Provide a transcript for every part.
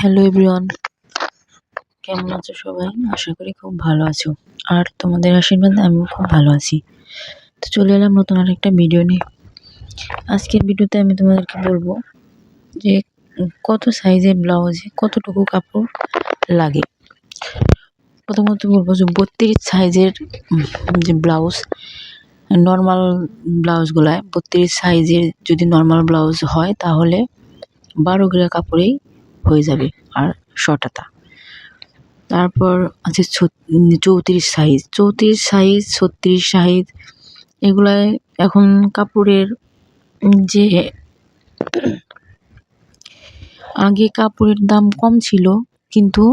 Hello everyone, কেমন আছো সবাই? আশা করি খুব ভালো আছো। আর তোমাদের আশীর্বাদে আমিও খুব ভালো আছি। তো চলে এলাম নতুন আরেকটা ভিডিও নিয়ে। আজকের ভিডিওতে আমি তোমাদেরকে বলবো যে কত সাইজের ব্লাউজে কতটুকু কাপড় লাগে। প্রথমত বলবো যে 32 সাইজের যে ব্লাউজ, নর্মাল ব্লাউজগুলায় 32 সাইজের যদি নর্মাল ব্লাউজ হয় তাহলে 12 গ্রা কাপড়েই হয়ে যাবে আর শর্ট হাতা। তারপর আছে 34 সাইজ, 36 সাইজ, এগুলায় এখন কাপড়ের যে আগে কাপড়ের দাম কম ছিল, কিন্তু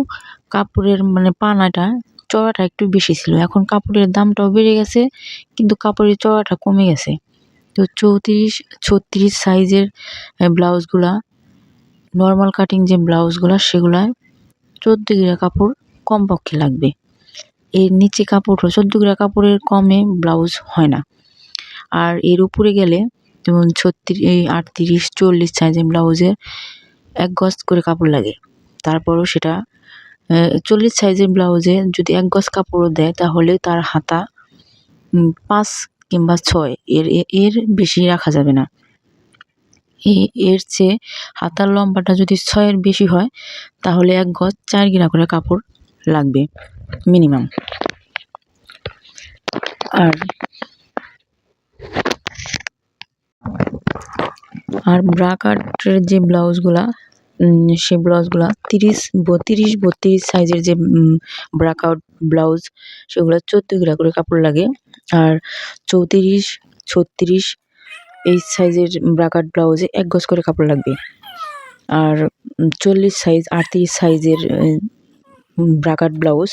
কাপড়ের পানাটা চওড়াটা একটু বেশি ছিল। এখন কাপড়ের দামটাও বেড়ে গেছে কিন্তু কাপড়ের চওড়াটা কমে গেছে। তো 36 সাইজের ব্লাউজগুলা, নর্মাল কাটিং যে ব্লাউজগুলা, সেগুলায় 14 গ্রা কাপড় কমপক্ষে লাগবে। এর নিচে কাপড় 14 গ্রা কাপড়ের কমে ব্লাউজ হয় না। আর এর উপরে গেলে যেমন 38, 40 সাইজের ব্লাউজের 1 গজ করে কাপড় লাগে। তারপরও সেটা 40 সাইজের ব্লাউজে যদি 1 গজ কাপড়ও দেয় তাহলে তার হাতা 5 কিংবা 6, এর বেশি রাখা যাবে না। এর চেয়ে হাতার লম্বাটা যদি 6 বেশি হয় তাহলে 1 গজ 4 গ্রা করে কাপড় লাগবে মিনিমাম। আর ব্রা কাটের যে ব্লাউজগুলা, সেই ব্লাউজগুলা 32 সাইজের যে ব্রা কাট ব্লাউজ, সেগুলো 14 গ্রা করে কাপড় লাগে। আর 34, 36 এই সাইজের ব্রা কাট ব্লাউজে 1 গজ করে কাপড় লাগবে। আর 40 সাইজ, 38 সাইজের ব্রা কাট ব্লাউজ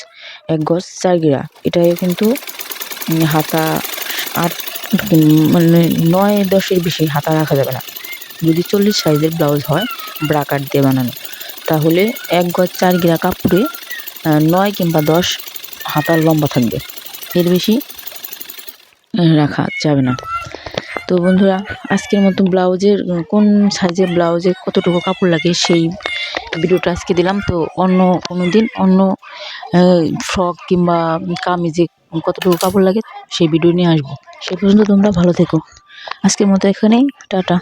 1 গজ 4 গ্রা। এটাই কিন্তু হাতা 8 9-10 বেশি হাতা রাখা যাবে না। যদি 40 সাইজের ব্লাউজ হয় ব্রা কাট দিয়ে বানানো, তাহলে 1 গজ 4 গ্রা কাপড়ে 9 কিংবা 10 হাতার লম্বা থাকবে, এর বেশি রাখা যাবে না। তো বন্ধুরা, আজকের মতো ব্লাউজের কোন সাইজের ব্লাউজে কতটুকু কাপড় লাগে সেই ভিডিওটা আজকে দিলাম। তো অন্য কোনো দিন অন্য ফ্রক কিংবা কামিজে কতটুকু কাপড় লাগে সেই ভিডিও নিয়ে আসবো। সে পর্যন্ত তোমরা ভালো থেকো। আজকের মতো এখানেই, টাটা।